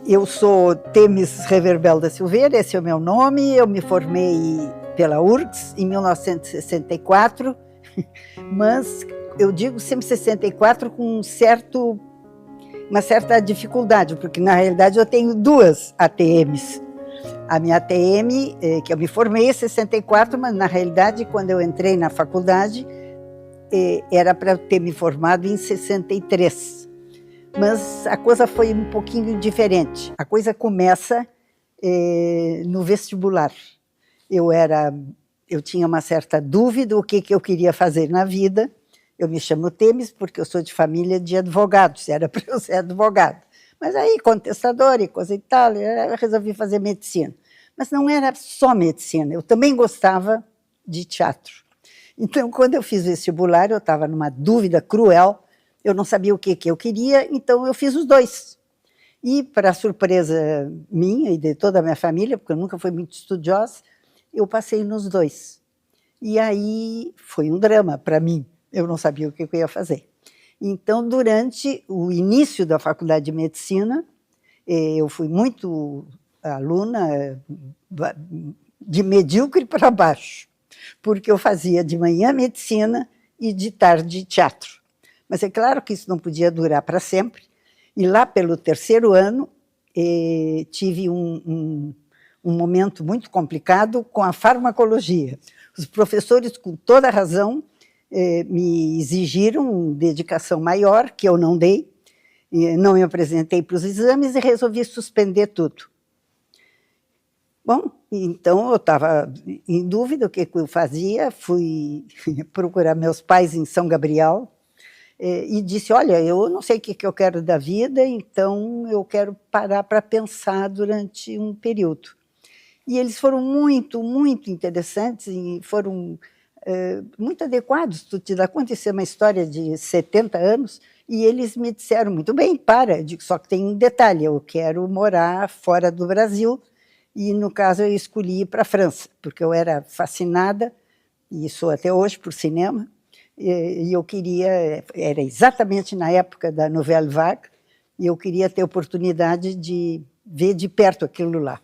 Eu sou Temis Reverbel da Silveira, esse é o meu nome. Eu me formei pela URGS em 1964, mas eu digo sempre 64 com uma certa dificuldade, porque na realidade eu tenho duas ATMs. A minha ATM, que eu me formei em 64, mas na realidade quando eu entrei na faculdade era para ter me formado em 63. Mas a coisa foi um pouquinho diferente. A coisa começa no vestibular. Eu tinha uma certa dúvida o que eu queria fazer na vida. Eu me chamo Temis porque eu sou de família de advogados, era para eu ser advogada. Mas aí, contestador e coisa e tal, eu resolvi fazer medicina. Mas não era só medicina, eu também gostava de teatro. Então, quando eu fiz vestibular, eu estava numa dúvida cruel, eu não sabia o que eu queria, então eu fiz os dois. E, para surpresa minha e de toda a minha família, porque eu nunca fui muito estudiosa, eu passei nos dois. E aí foi um drama para mim, eu não sabia o que eu ia fazer. Então, durante o início da faculdade de medicina, eu fui muito aluna de medíocre para baixo, porque eu fazia de manhã medicina e de tarde teatro. Mas é claro que isso não podia durar para sempre, e lá pelo terceiro ano tive um momento muito complicado com a farmacologia. Os professores, com toda razão, me exigiram dedicação maior, que eu não dei, não me apresentei para os exames e resolvi suspender tudo. Bom, então eu estava em dúvida o que eu fazia, fui procurar meus pais em São Gabriel, e disse, olha, eu não sei o que eu quero da vida, então eu quero parar para pensar durante um período. E eles foram muito, muito interessantes e foram muito adequados. Tu te dá conta, isso é uma história de 70 anos, e eles me disseram, muito bem, para, só que tem um detalhe, eu quero morar fora do Brasil, e no caso eu escolhi ir para a França, porque eu era fascinada, e sou até hoje, por cinema, e eu queria, era exatamente na época da Nouvelle Vague, e eu queria ter oportunidade de ver de perto aquilo lá.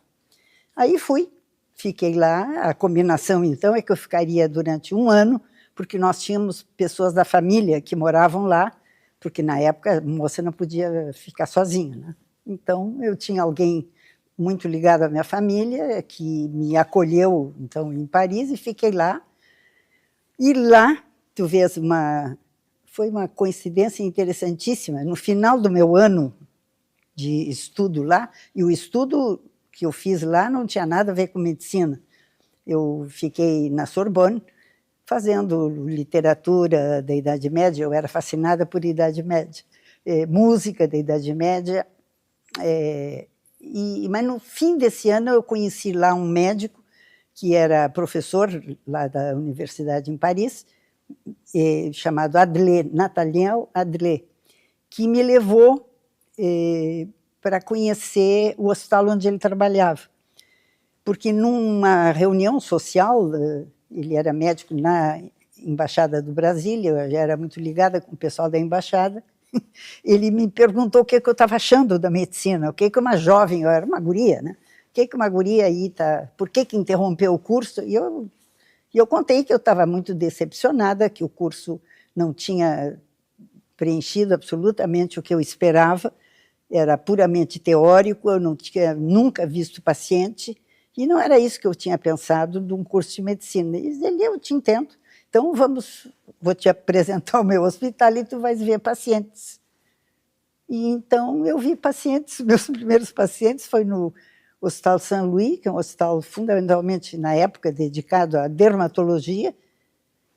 Aí fui, fiquei lá, a combinação então é que eu ficaria durante um ano, porque nós tínhamos pessoas da família que moravam lá, porque na época a moça não podia ficar sozinha, né? Então eu tinha alguém muito ligado à minha família, que me acolheu então em Paris, e fiquei lá. E lá, tu vês, foi uma coincidência interessantíssima. No final do meu ano de estudo lá, e o estudo que eu fiz lá não tinha nada a ver com medicina. Eu fiquei na Sorbonne, fazendo literatura da Idade Média, eu era fascinada por Idade Média, música da Idade Média, mas no fim desse ano eu conheci lá um médico, que era professor lá da Universidade em Paris, chamado Adler, Nathaniel Adler, que me levou para conhecer o hospital onde ele trabalhava. Porque numa reunião social, ele era médico na Embaixada do Brasil, eu já era muito ligada com o pessoal da Embaixada, ele me perguntou o que eu estava achando da medicina, o que uma jovem, eu era uma guria, né? O que uma guria aí está, por que interrompeu o curso? E eu contei que eu estava muito decepcionada, que o curso não tinha preenchido absolutamente o que eu esperava, era puramente teórico, eu não tinha nunca visto paciente, e não era isso que eu tinha pensado de um curso de medicina. E ele, eu te entendo, então vou te apresentar o meu hospital e tu vais ver pacientes. E então eu vi pacientes, meus primeiros pacientes foi no Hospital Saint-Louis, que é um hospital fundamentalmente, na época, dedicado à dermatologia,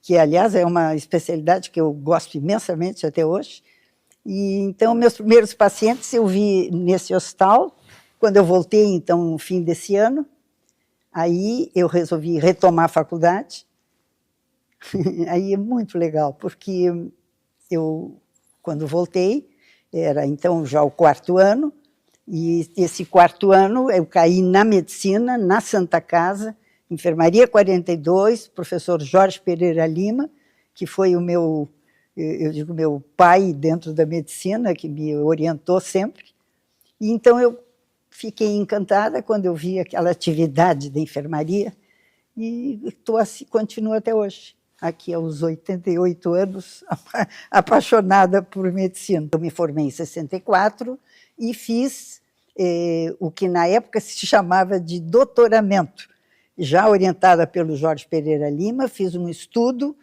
que, aliás, é uma especialidade que eu gosto imensamente até hoje. E, então, meus primeiros pacientes eu vi nesse hospital. Quando eu voltei, então, no fim desse ano, aí eu resolvi retomar a faculdade. Aí é muito legal, porque eu, quando voltei, era, então, já o quarto ano, e esse quarto ano eu caí na medicina, na Santa Casa, Enfermaria 42, professor Jorge Pereira Lima, que foi o meu, eu digo, meu pai dentro da medicina, que me orientou sempre. E então eu fiquei encantada quando eu vi aquela atividade da enfermaria e estou assim, continuo até hoje, aqui aos 88 anos, apaixonada por medicina. Eu me formei em 64 e fiz o que na época se chamava de doutoramento. Já orientada pelo Jorge Pereira Lima, fiz um estudo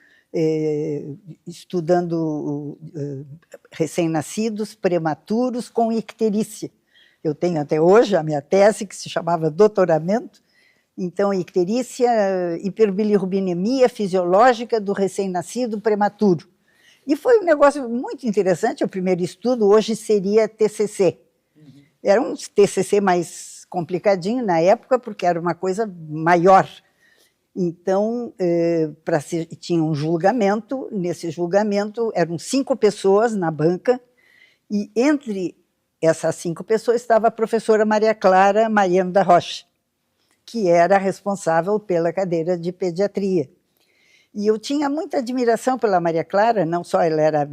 estudando recém-nascidos prematuros com icterícia. Eu tenho até hoje a minha tese, que se chamava doutoramento. Então, icterícia, hiperbilirrubinemia fisiológica do recém-nascido prematuro. E foi um negócio muito interessante, o primeiro estudo, hoje seria TCC. Era um TCC mais complicadinho na época, porque era uma coisa maior. Então, tinha um julgamento, nesse julgamento eram 5 pessoas na banca, e entre essas 5 pessoas estava a professora Maria Clara Mariano da Rocha, que era responsável pela cadeira de pediatria. E eu tinha muita admiração pela Maria Clara, não só ela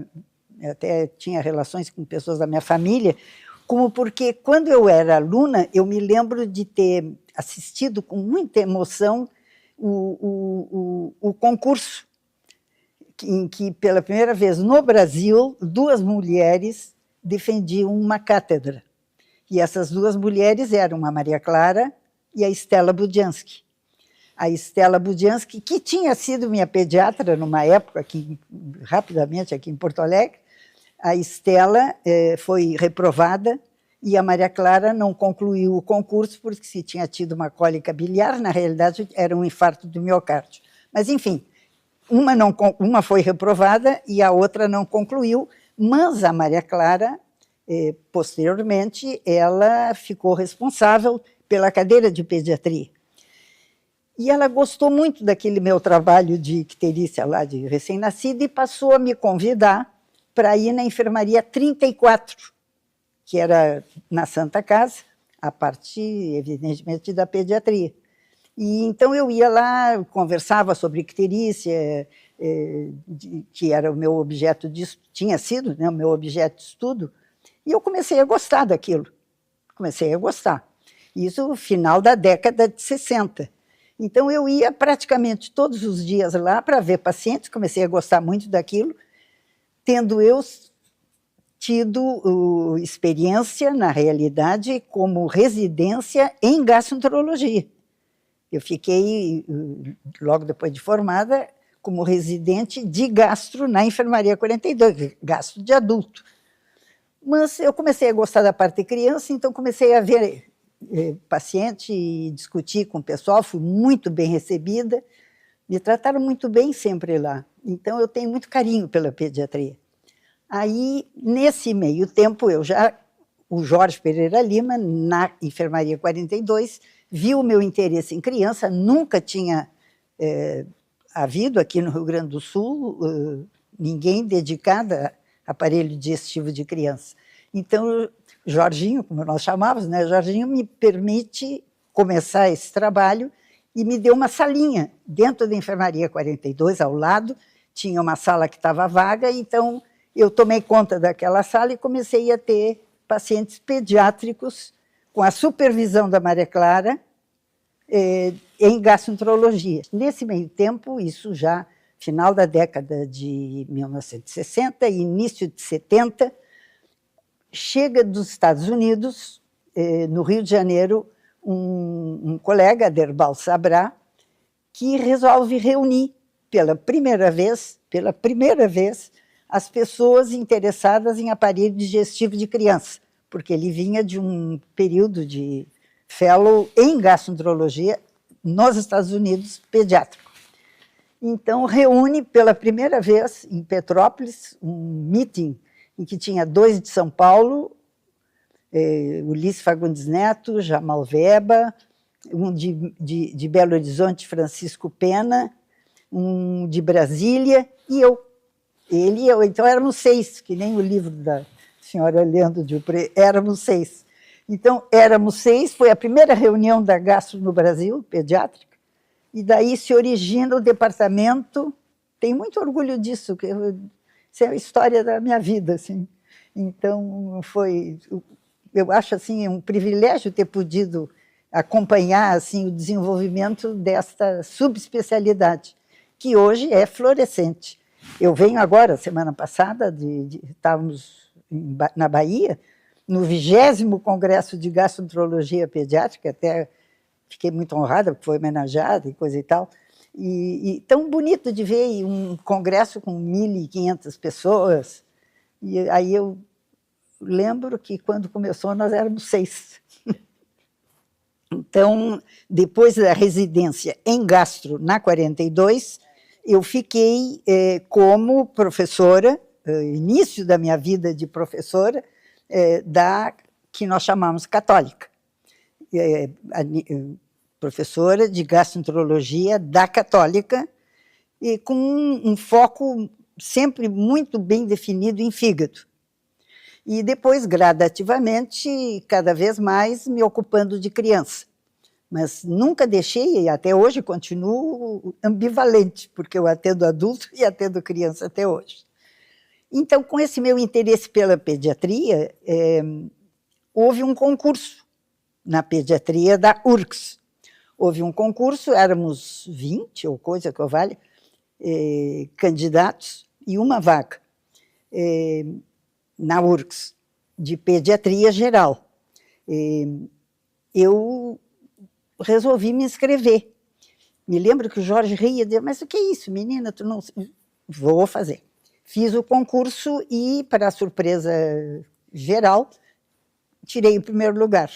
até tinha relações com pessoas da minha família, como porque, quando eu era aluna, eu me lembro de ter assistido com muita emoção o concurso, em que, pela primeira vez no Brasil, 2 mulheres defendiam uma cátedra. E essas 2 mulheres eram a Maria Clara e a Stella Budiansky. A Stella Budiansky, que tinha sido minha pediatra numa época, rapidamente aqui em Porto Alegre, a Stella foi reprovada e a Maria Clara não concluiu o concurso porque se tinha tido uma cólica biliar, na realidade era um infarto do miocárdio. Mas, enfim, uma foi reprovada e a outra não concluiu, mas a Maria Clara, posteriormente, ela ficou responsável pela cadeira de pediatria. E ela gostou muito daquele meu trabalho de icterícia lá, de recém-nascido, e passou a me convidar para ir na enfermaria 34, que era na Santa Casa, a parte, evidentemente, da pediatria. E então eu ia lá, conversava sobre icterícia, que era o meu objeto de tinha sido, né, o meu objeto de estudo, e eu comecei a gostar daquilo. Comecei a gostar. Isso no final da década de 60. Então eu ia praticamente todos os dias lá para ver pacientes, comecei a gostar muito daquilo, tendo eu tido experiência, na realidade, como residência em gastroenterologia. Eu fiquei, logo depois de formada, como residente de gastro na enfermaria 42, gastro de adulto. Mas eu comecei a gostar da parte de criança, então comecei a ver paciente e discutir com o pessoal, fui muito bem recebida, me trataram muito bem sempre lá. Então eu tenho muito carinho pela pediatria. Aí, nesse meio tempo, o Jorge Pereira Lima, na enfermaria 42, viu o meu interesse em criança, nunca tinha havido aqui no Rio Grande do Sul ninguém dedicado a aparelho digestivo de criança. Então, Jorginho, como nós chamávamos, né, Jorginho me permite começar esse trabalho e me deu uma salinha dentro da enfermaria 42, ao lado, tinha uma sala que estava vaga, então eu tomei conta daquela sala e comecei a ter pacientes pediátricos com a supervisão da Maria Clara em gastroenterologia. Nesse meio tempo, isso já final da década de 1960 e início de 70, chega dos Estados Unidos, no Rio de Janeiro, um colega, Aderbal Sabrá, que resolve reunir pela primeira vez, as pessoas interessadas em aparelho digestivo de criança, porque ele vinha de um período de fellow em gastroenterologia nos Estados Unidos, pediátrico. Então, reúne pela primeira vez em Petrópolis um meeting em que tinha 2 de São Paulo, Ulisses Fagundes Neto, Jamal Veba, um de Belo Horizonte, Francisco Pena, um de Brasília, e eu. Ele e eu. Então, éramos 6, que nem o livro da senhora Leandro Dupré, éramos 6. Então, éramos 6, foi a primeira reunião da gastro no Brasil, pediátrica, e daí se origina o departamento, tenho muito orgulho disso, isso é a história da minha vida, assim. Então, foi eu acho assim, um privilégio ter podido acompanhar assim, o desenvolvimento desta subespecialidade, que hoje é florescente. Eu venho agora, semana passada, estávamos na Bahia, no 20º Congresso de Gastroenterologia Pediátrica, até fiquei muito honrada, porque foi homenageada e coisa e tal, e tão bonito de ver um congresso com 1.500 pessoas, e aí eu lembro que quando começou nós éramos 6. Então, depois da residência em gastro, na 42, eu fiquei como professora, início da minha vida de professora, da que nós chamamos católica. Professora de gastroenterologia da Católica, e com um foco sempre muito bem definido em fígado. E depois, gradativamente, cada vez mais me ocupando de criança. Mas nunca deixei, e até hoje continuo ambivalente, porque eu atendo adulto e atendo criança até hoje. Então, com esse meu interesse pela pediatria, houve um concurso na pediatria da URGS. Houve um concurso, éramos 20, ou coisa que eu valha, candidatos, e uma vaga na URGS, de pediatria geral. Eu resolvi me inscrever. Me lembro que o Jorge ria e dizia, mas o que é isso, menina? Tu não... Vou fazer. Fiz o concurso e, para a surpresa geral, tirei o primeiro lugar.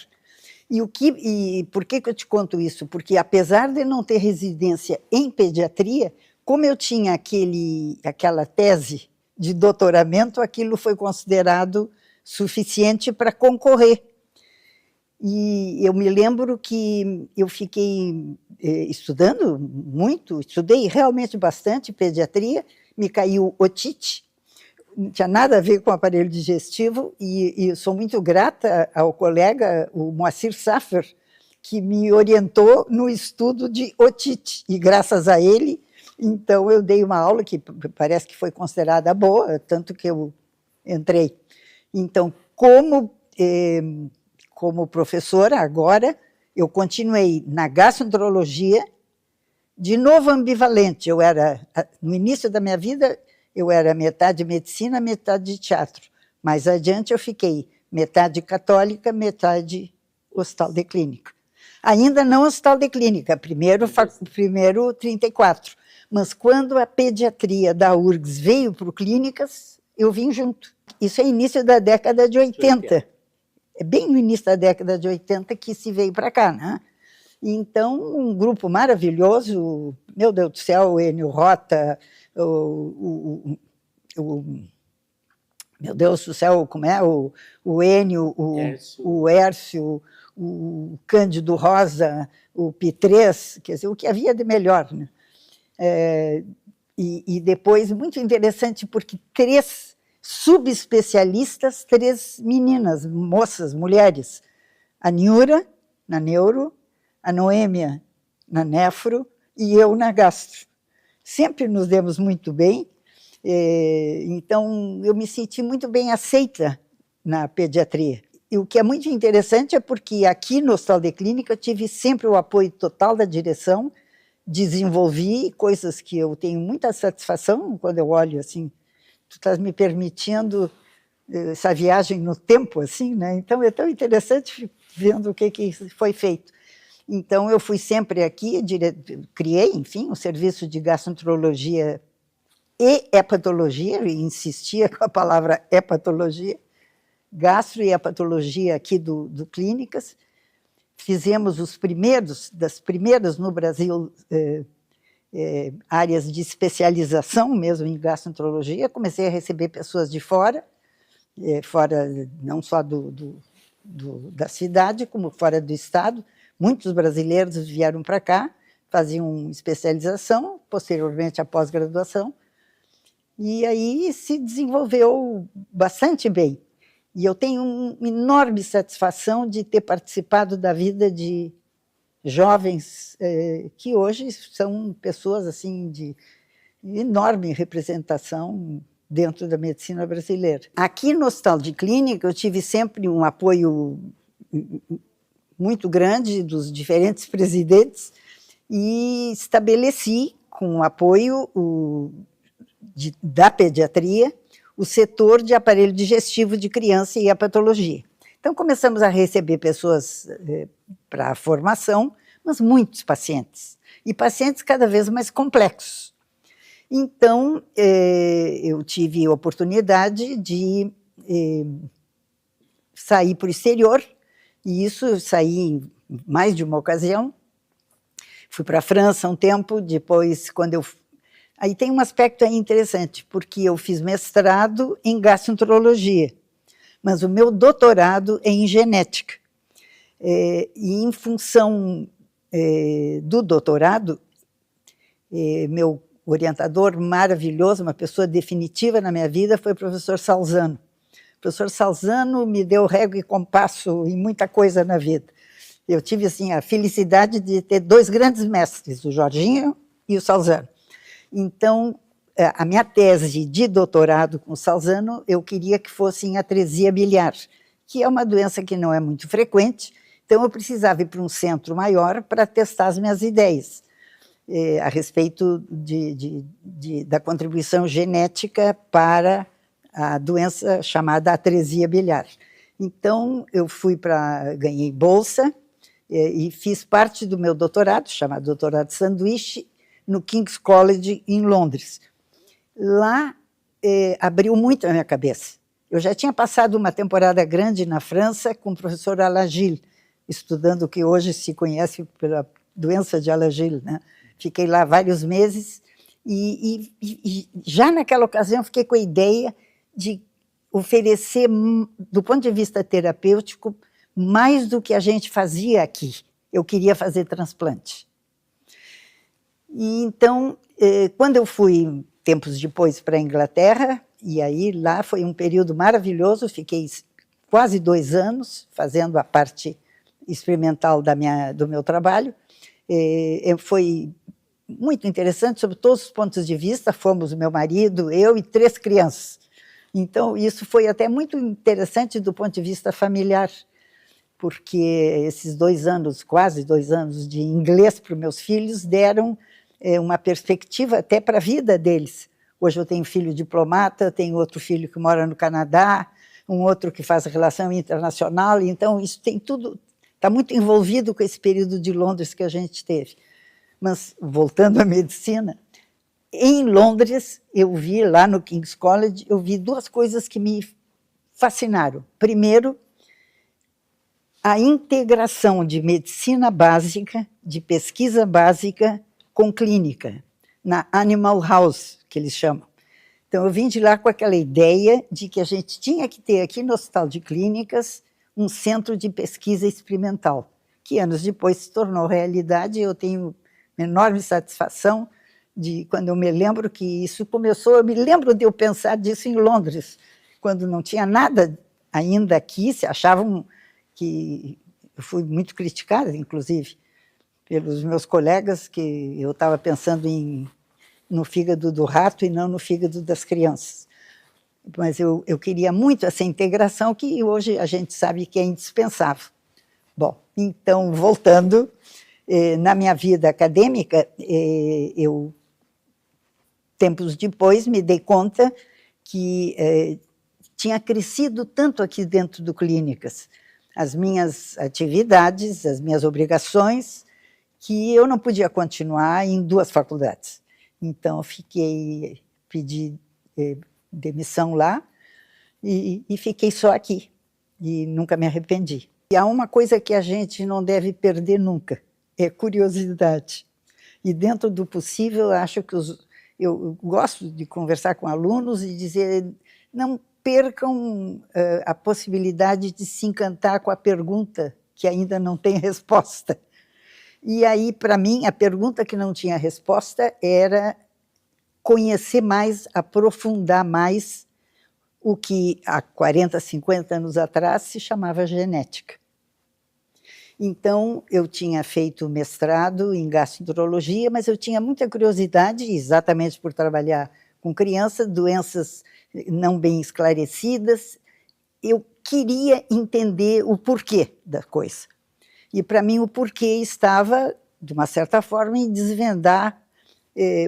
E por que eu te conto isso? Porque, apesar de não ter residência em pediatria, como eu tinha aquela tese de doutoramento, aquilo foi considerado suficiente para concorrer. E eu me lembro que eu fiquei estudando muito, estudei realmente bastante pediatria, me caiu otite, não tinha nada a ver com o aparelho digestivo, e sou muito grata ao colega, o Moacir Saffer, que me orientou no estudo de otite, e graças a ele, então eu dei uma aula que parece que foi considerada boa, tanto que eu entrei. Então, como professora, agora, eu continuei na gastroenterologia, de novo ambivalente. Eu era, no início da minha vida, eu era metade medicina, metade de teatro. Mais adiante eu fiquei metade católica, metade hospital de clínica. Ainda não hospital de clínica, primeiro 34. Mas quando a pediatria da URGS veio para o clínicas, eu vim junto. Isso é início da década de 80. É bem no início da década de 80 que se veio para cá, né? Então, um grupo maravilhoso, meu Deus do céu, o Enio Rota, meu Deus do céu, como é? O Enio, o Hércio, o Cândido Rosa, o Pitres, quer dizer, o que havia de melhor, né? E depois, muito interessante, porque 3 subespecialistas, 3 meninas, moças, mulheres, a Niura, na neuro, a Noêmia, na nefro, e eu na gastro. Sempre nos demos muito bem, então eu me senti muito bem aceita na pediatria. E o que é muito interessante é porque aqui no Hospital de Clínica eu tive sempre o apoio total da direção, desenvolvi coisas que eu tenho muita satisfação quando eu olho assim, tu estás me permitindo essa viagem no tempo, assim, né? Então é tão interessante vendo o que foi feito. Então eu fui sempre aqui, criei, enfim, um serviço de gastroenterologia e hepatologia, e insistia com a palavra hepatologia, gastro e hepatologia aqui do Clínicas. Fizemos das primeiras no Brasil, áreas de especialização mesmo em gastroenterologia. Comecei a receber pessoas de fora, não só da cidade, como fora do estado. Muitos brasileiros vieram para cá, faziam especialização, posteriormente a pós-graduação, e aí se desenvolveu bastante bem. E eu tenho uma enorme satisfação de ter participado da vida de jovens que hoje são pessoas assim de enorme representação dentro da medicina brasileira. Aqui no Hospital de Clínica, eu tive sempre um apoio muito grande dos diferentes presidentes e estabeleci, com o apoio da pediatria, o setor de aparelho digestivo de criança e a patologia. Então, começamos a receber pessoas para a formação, mas muitos pacientes, e pacientes cada vez mais complexos. Então, eu tive a oportunidade de sair para o exterior, e isso eu saí em mais de uma ocasião. Fui para a França um tempo, depois, quando eu... Aí tem um aspecto aí interessante, porque eu fiz mestrado em gastroenterologia, mas o meu doutorado é em genética. E em função do doutorado, meu orientador maravilhoso, uma pessoa definitiva na minha vida, foi o professor Salzano. O professor Salzano me deu régua e compasso em muita coisa na vida. Eu tive assim, a felicidade de ter dois grandes mestres, o Jorginho e o Salzano. Então, a minha tese de doutorado com o Salzano, eu queria que fosse em atresia biliar, que é uma doença que não é muito frequente, então eu precisava ir para um centro maior para testar as minhas ideias a respeito da contribuição genética para a doença chamada atresia biliar. Então, eu ganhei bolsa e fiz parte do meu doutorado, chamado doutorado de sanduíche, no King's College, em Londres. Lá, abriu muito a minha cabeça. Eu já tinha passado uma temporada grande na França com o professor Alagil, estudando o que hoje se conhece pela doença de Alagil, né? Fiquei lá vários meses e já naquela ocasião fiquei com a ideia de oferecer, do ponto de vista terapêutico, mais do que a gente fazia aqui. Eu queria fazer transplante. E então, quando eu fui, tempos depois, para a Inglaterra, e aí lá foi um período maravilhoso, fiquei quase 2 anos fazendo a parte experimental do meu trabalho. Foi muito interessante, sob todos os pontos de vista. Fomos o meu marido, eu e 3 crianças. Então, isso foi até muito interessante do ponto de vista familiar, porque esses 2 anos, quase 2 anos de inglês para os meus filhos, deram uma perspectiva até para a vida deles. Hoje eu tenho filho diplomata, tenho outro filho que mora no Canadá, um outro que faz relação internacional, então isso tem tudo, está muito envolvido com esse período de Londres que a gente teve. Mas, voltando à medicina, em Londres, eu vi, lá no King's College, eu vi 2 coisas que me fascinaram. Primeiro, a integração de medicina básica, de pesquisa básica, com clínica, na Animal House, que eles chamam. Então, eu vim de lá com aquela ideia de que a gente tinha que ter aqui no Hospital de Clínicas um centro de pesquisa experimental, que anos depois se tornou realidade. Eu tenho uma enorme satisfação de quando eu me lembro que isso começou. Eu me lembro de eu pensar disso em Londres, quando não tinha nada ainda aqui, se achavam que... Eu fui muito criticada, inclusive, pelos meus colegas, que eu estava pensando no fígado do rato e não no fígado das crianças. Mas eu queria muito essa integração, que hoje a gente sabe que é indispensável. Bom, então, voltando, na minha vida acadêmica, eu, tempos depois, me dei conta que tinha crescido tanto aqui dentro do Clínicas, as minhas atividades, as minhas obrigações, que eu não podia continuar em 2 faculdades. Então, pedi demissão lá e fiquei só aqui, e nunca me arrependi. E há uma coisa que a gente não deve perder nunca, é curiosidade. E dentro do possível, acho que eu gosto de conversar com alunos e dizer, não percam a possibilidade de se encantar com a pergunta que ainda não tem resposta. E aí, para mim, a pergunta que não tinha resposta era conhecer mais, aprofundar mais o que há 40, 50 anos atrás se chamava genética. Então, eu tinha feito mestrado em gastroenterologia, mas eu tinha muita curiosidade, exatamente por trabalhar com crianças, doenças não bem esclarecidas. Eu queria entender o porquê da coisa. E, para mim, o porquê estava, de uma certa forma, em desvendar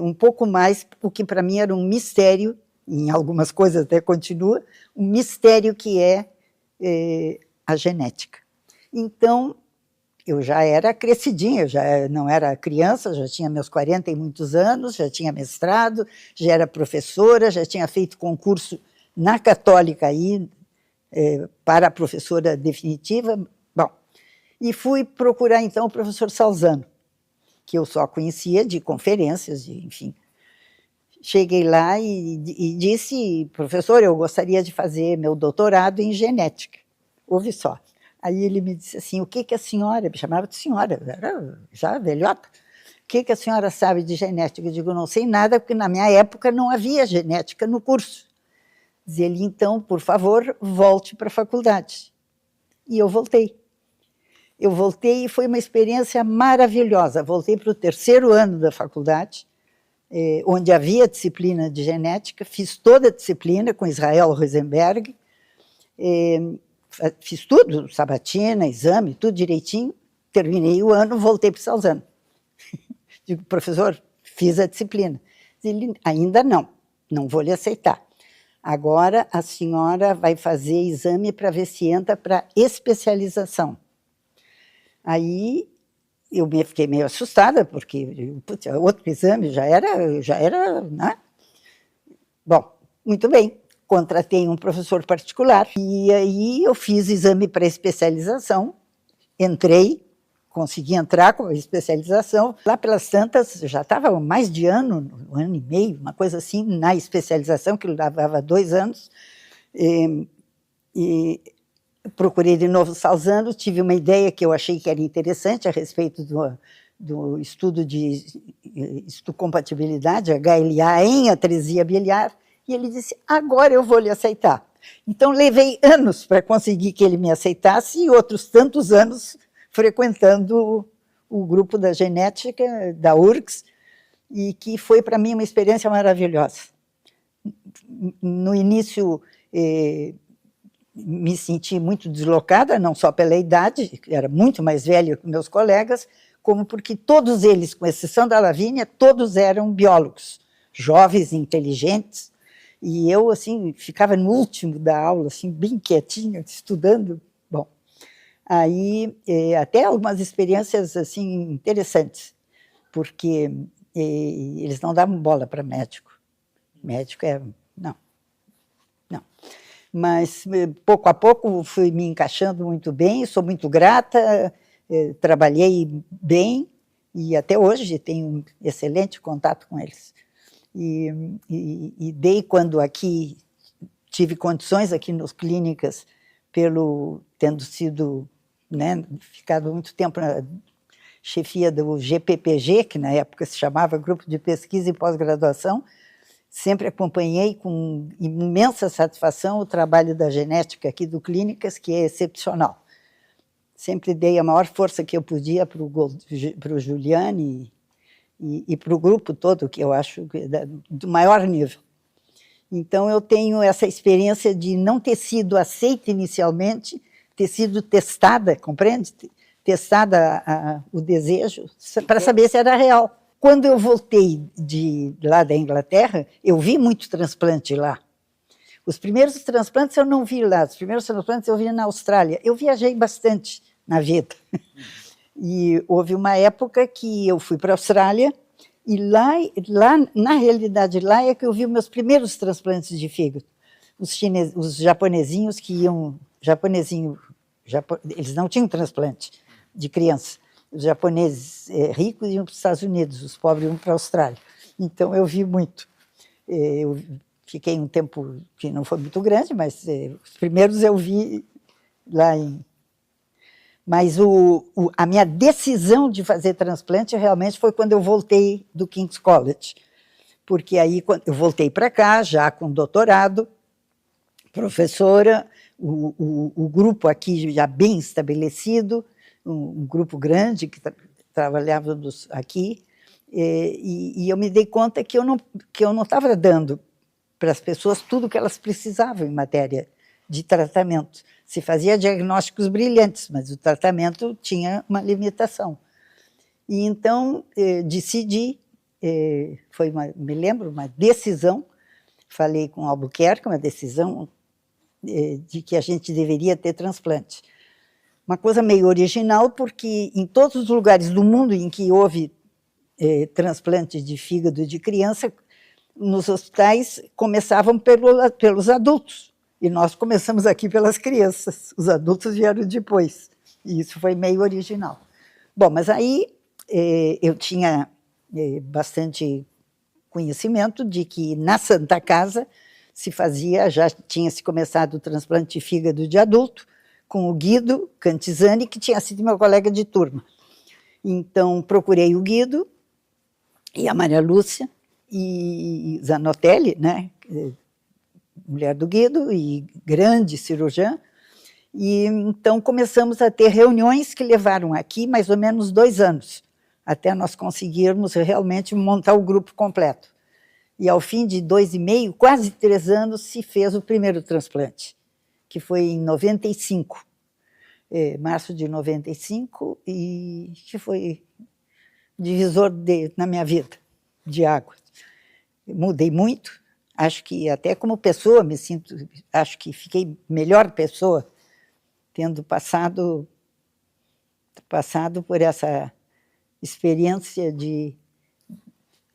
um pouco mais o que, para mim, era um mistério, em algumas coisas até continua, um mistério que é a genética. Então, eu já era crescidinha, já não era criança, já tinha meus 40 e muitos anos, já tinha mestrado, já era professora, já tinha feito concurso na Católica aí, para a professora definitiva. Bom, e fui procurar, então, o professor Salzano, que eu só conhecia de conferências, enfim. Cheguei lá e disse, professor, eu gostaria de fazer meu doutorado em genética. Ouve só. Aí ele me disse assim, o que a senhora, me chamava de senhora, era já velhota, o que a senhora sabe de genética? Eu digo, não sei nada, porque na minha época não havia genética no curso. Diz ele, então, por favor, volte para a faculdade. E eu voltei. Eu voltei e foi uma experiência maravilhosa. Voltei para o 3º ano da faculdade, onde havia disciplina de genética, fiz toda a disciplina com Israel Rosenberg, fiz tudo, sabatina, exame, tudo direitinho, terminei o ano, voltei para o Salzano. Digo, professor, fiz a disciplina. Ele, ainda não vou lhe aceitar. Agora a senhora vai fazer exame para ver se entra para especialização. Aí eu fiquei meio assustada, porque putz, outro exame já era, né? Bom, muito bem. Contratei um professor particular e aí eu fiz exame para especialização, entrei, consegui entrar com a especialização. Lá pelas tantas, já estava mais de um ano e meio, uma coisa assim, na especialização, que levava 2 anos. E procurei de novo Salzano, tive uma ideia que eu achei que era interessante a respeito do estudo de histocompatibilidade, HLA, em atresia biliar, e ele disse, agora eu vou lhe aceitar. Então, levei anos para conseguir que ele me aceitasse e outros tantos anos frequentando o grupo da genética, da URGS, e que foi para mim uma experiência maravilhosa. No início, me senti muito deslocada, não só pela idade, era muito mais velha que meus colegas, como porque todos eles, com exceção da Lavínia, todos eram biólogos, jovens, inteligentes, e eu, assim, ficava no último da aula, assim, bem quietinha, estudando. Bom, aí até algumas experiências, assim, interessantes, porque eles não davam bola para médico. Médico não. Mas, pouco a pouco, fui me encaixando muito bem, sou muito grata, trabalhei bem, e até hoje tenho um excelente contato com eles. E dei, quando aqui tive condições aqui nas clínicas, tendo sido, né, ficado muito tempo na chefia do GPPG, que na época se chamava Grupo de Pesquisa e Pós-Graduação, sempre acompanhei com imensa satisfação o trabalho da genética aqui do Clínicas, que é excepcional. Sempre dei a maior força que eu podia para o Juliane e para o grupo todo, que eu acho do maior nível. Então, eu tenho essa experiência de não ter sido aceita inicialmente, ter sido testada, compreende? Testada o desejo, para saber se era real. Quando eu voltei lá da Inglaterra, eu vi muito transplante lá. Os primeiros transplantes eu não vi lá, os primeiros transplantes eu vi na Austrália. Eu viajei bastante na vida. E houve uma época que eu fui para a Austrália, e lá, na realidade, lá é que eu vi meus primeiros transplantes de fígado. Os japonesinhos que iam... eles não tinham transplante de criança. Os japoneses ricos iam para os Estados Unidos, os pobres iam para a Austrália. Então, eu vi muito. Eu fiquei um tempo que não foi muito grande, mas os primeiros eu vi lá em... Mas a minha decisão de fazer transplante realmente foi quando eu voltei do King's College, porque aí eu voltei para cá, já com doutorado, professora, o grupo aqui já bem estabelecido, um grupo grande que trabalhava aqui, E eu me dei conta que eu não estava dando para as pessoas tudo o que elas precisavam em matéria de tratamento. Se fazia diagnósticos brilhantes, mas o tratamento tinha uma limitação. E então decidi, me lembro, uma decisão, falei com Albuquerque, uma decisão de que a gente deveria ter transplante. Uma coisa meio original, porque em todos os lugares do mundo em que houve transplante de fígado de criança, nos hospitais começavam pelos adultos, e nós começamos aqui pelas crianças, os adultos vieram depois, e isso foi meio original. Bom, mas aí eu tinha bastante conhecimento de que na Santa Casa já tinha se começado o transplante de fígado de adulto, com o Guido Cantizani, que tinha sido meu colega de turma. Então, procurei o Guido e a Maria Lúcia e Zanotelli, né, mulher do Guido e grande cirurgiã, e então começamos a ter reuniões que levaram aqui mais ou menos 2 anos, até nós conseguirmos realmente montar o grupo completo. E ao fim de 2,5, quase 3 anos, se fez o primeiro transplante, que foi em 95, março de 95, e que foi divisor na minha vida, de água. Mudei muito, acho que até como pessoa acho que fiquei melhor pessoa, tendo passado por essa experiência de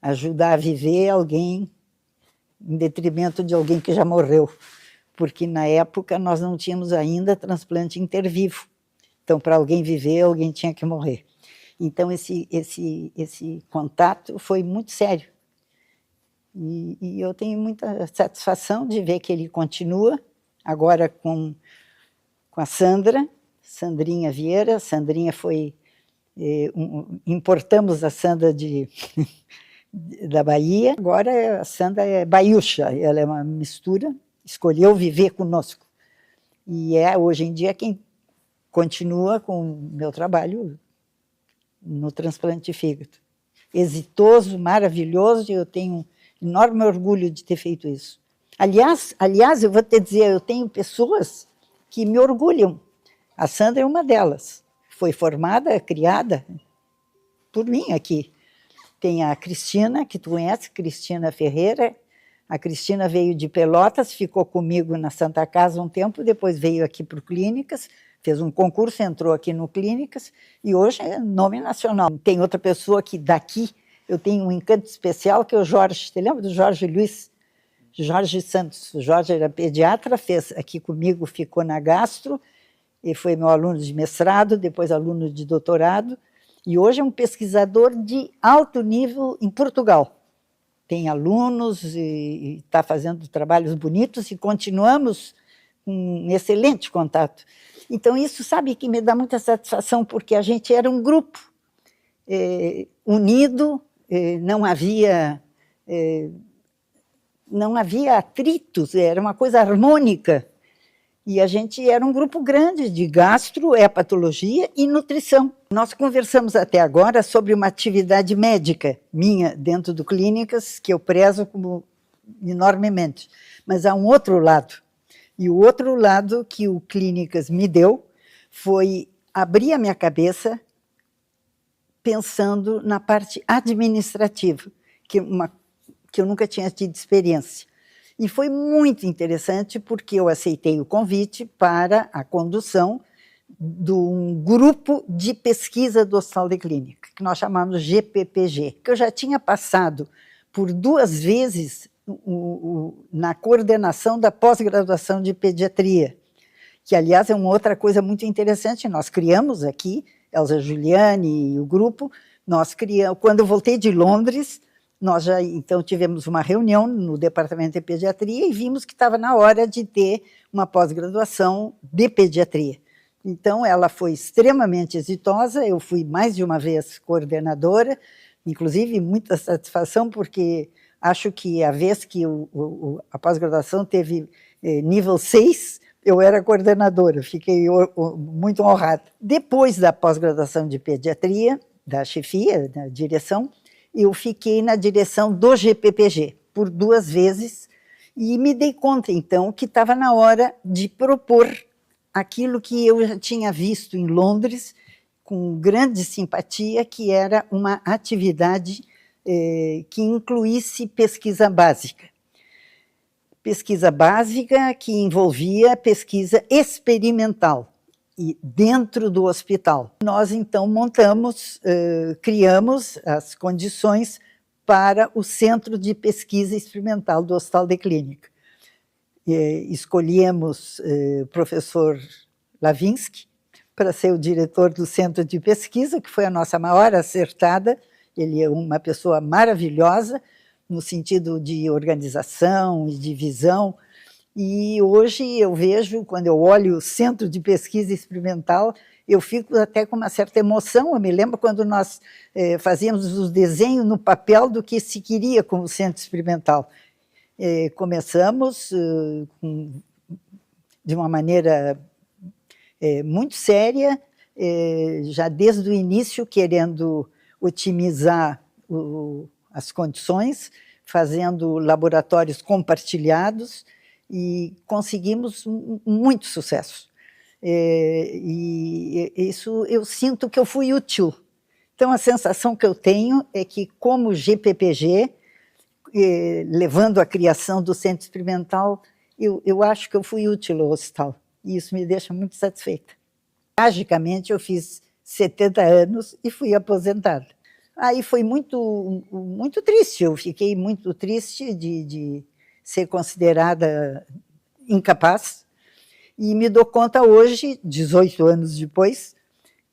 ajudar a viver alguém em detrimento de alguém que já morreu, porque na época nós não tínhamos ainda transplante intervivo, então para alguém viver, alguém tinha que morrer. Então esse contato foi muito sério, e eu tenho muita satisfação de ver que ele continua, agora com a Sandrinha Vieira. Sandrinha foi... importamos a Sandra da Bahia, agora a Sandra é baiúcha, ela é uma mistura, escolheu viver conosco. E hoje em dia quem continua com o meu trabalho no transplante de fígado. Exitoso, maravilhoso, e eu tenho enorme orgulho de ter feito isso. Aliás, eu vou te dizer, eu tenho pessoas que me orgulham. A Sandra é uma delas. Foi formada, criada por mim aqui. Tem a Cristina, que tu conhece, Cristina Ferreira. A Cristina veio de Pelotas, ficou comigo na Santa Casa um tempo, depois veio aqui para o Clínicas, fez um concurso, entrou aqui no Clínicas, e hoje é nome nacional. Tem outra pessoa que daqui, eu tenho um encanto especial, que é o Jorge. Você lembra do Jorge Luiz? Jorge Santos. O Jorge era pediatra, fez aqui comigo, ficou na gastro, e foi meu aluno de mestrado, depois aluno de doutorado, e hoje é um pesquisador de alto nível em Portugal. Tem alunos e está fazendo trabalhos bonitos, e continuamos com um excelente contato. Então isso, sabe, que me dá muita satisfação, porque a gente era um grupo unido, não havia atritos, era uma coisa harmônica. E a gente era um grupo grande de gastro, hepatologia e nutrição. Nós conversamos até agora sobre uma atividade médica minha dentro do Clínicas, que eu prezo como enormemente. Mas há um outro lado. E o outro lado que o Clínicas me deu foi abrir a minha cabeça pensando na parte administrativa, que eu nunca tinha tido experiência. E foi muito interessante, porque eu aceitei o convite para a condução de um grupo de pesquisa do Hospital de Clínica, que nós chamamos GPPG, que eu já tinha passado por 2 vezes na coordenação da pós-graduação de pediatria, que, aliás, é uma outra coisa muito interessante. Nós criamos aqui, Elza Giuliani e o grupo, quando eu voltei de Londres, nós já, então, tivemos uma reunião no departamento de pediatria e vimos que estava na hora de ter uma pós-graduação de pediatria. Então, ela foi extremamente exitosa, eu fui mais de uma vez coordenadora, inclusive muita satisfação, porque acho que a vez que a pós-graduação teve nível 6, eu era coordenadora, fiquei muito honrada. Depois da pós-graduação de pediatria, da chefia, da direção, eu fiquei na direção do GPPG por 2 vezes e me dei conta, então, que estava na hora de propor aquilo que eu já tinha visto em Londres, com grande simpatia, que era uma atividade que incluísse pesquisa básica. Pesquisa básica que envolvia pesquisa experimental, e dentro do hospital. Nós, então, criamos as condições para o Centro de Pesquisa Experimental do Hospital de Clínica. Escolhemos o professor Lavinsky para ser o diretor do Centro de Pesquisa, que foi a nossa maior acertada. Ele é uma pessoa maravilhosa, no sentido de organização e de visão. E hoje eu vejo, quando eu olho o Centro de Pesquisa Experimental, eu fico até com uma certa emoção. Eu me lembro quando nós fazíamos os desenhos no papel do que se queria com o Centro Experimental. Começamos de uma maneira muito séria, já desde o início, querendo otimizar as condições, fazendo laboratórios compartilhados, e conseguimos muito sucesso. E isso eu sinto que eu fui útil. Então, a sensação que eu tenho é que, como GPPG, levando a criação do Centro Experimental, eu acho que eu fui útil ao hospital, e isso me deixa muito satisfeita. Tragicamente, eu fiz 70 anos e fui aposentada. Aí foi muito, muito triste, eu fiquei muito triste de ser considerada incapaz, e me dou conta hoje, 18 anos depois,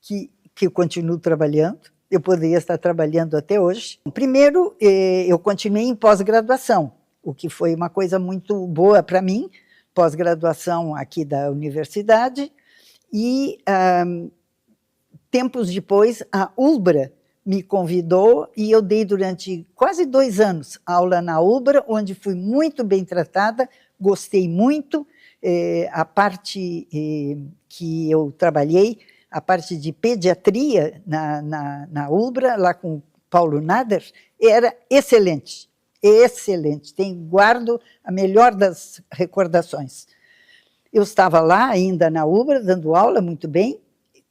que eu continuo trabalhando. Eu poderia estar trabalhando até hoje. Primeiro, eu continuei em pós-graduação, o que foi uma coisa muito boa para mim, pós-graduação aqui da universidade, e tempos depois a ULBRA me convidou e eu dei durante quase 2 anos aula na ULBRA, onde fui muito bem tratada, gostei muito. A parte que eu trabalhei, a parte de pediatria na ULBRA, lá com Paulo Nader, era excelente, excelente. Guardo a melhor das recordações. Eu estava lá ainda na ULBRA, dando aula muito bem,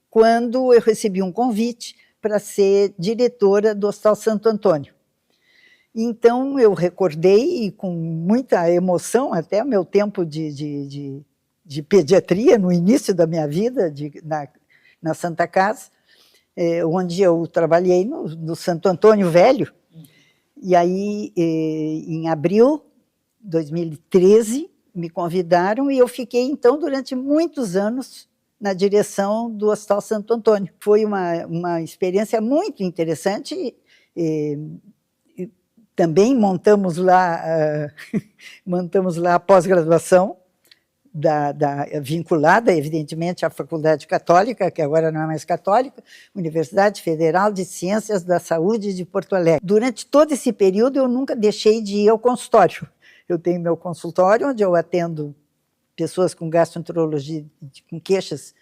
quando eu recebi um convite para ser diretora do Hospital Santo Antônio. Então, eu recordei, e com muita emoção, até o meu tempo de pediatria, no início da minha vida, na Santa Casa, onde eu trabalhei no Santo Antônio Velho. E aí, em abril de 2013, me convidaram, e eu fiquei, então, durante muitos anos, na direção do Hospital Santo Antônio. Foi uma experiência muito interessante. Também montamos lá a pós-graduação, vinculada, evidentemente, à Faculdade Católica, que agora não é mais católica, Universidade Federal de Ciências da Saúde de Porto Alegre. Durante todo esse período, eu nunca deixei de ir ao consultório. Eu tenho meu consultório, onde eu atendo pessoas com gastroenterologia, com queixas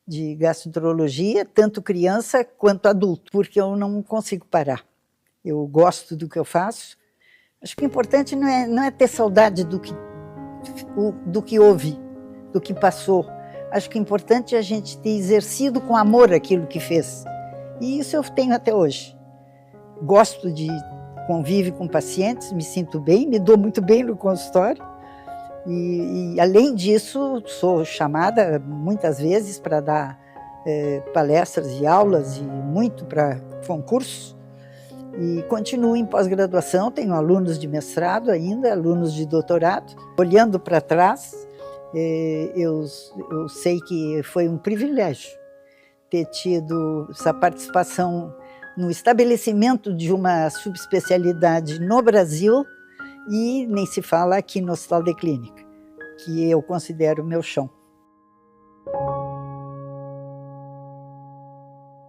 de gastroenterologia, tanto criança quanto adulto, porque eu não consigo parar. Eu gosto do que eu faço. Acho que o importante não é ter saudade do que houve, do que passou. Acho que o importante é a gente ter exercido com amor aquilo que fez. E isso eu tenho até hoje. Gosto de conviver com pacientes, me sinto bem, me dou muito bem no consultório. E além disso, sou chamada muitas vezes para dar palestras e aulas, e muito para concursos. E continuo em pós-graduação, tenho alunos de mestrado ainda, alunos de doutorado. Olhando para trás, eu sei que foi um privilégio ter tido essa participação no estabelecimento de uma subespecialidade no Brasil, e nem se fala aqui no Hospital de Clínica, que eu considero meu chão.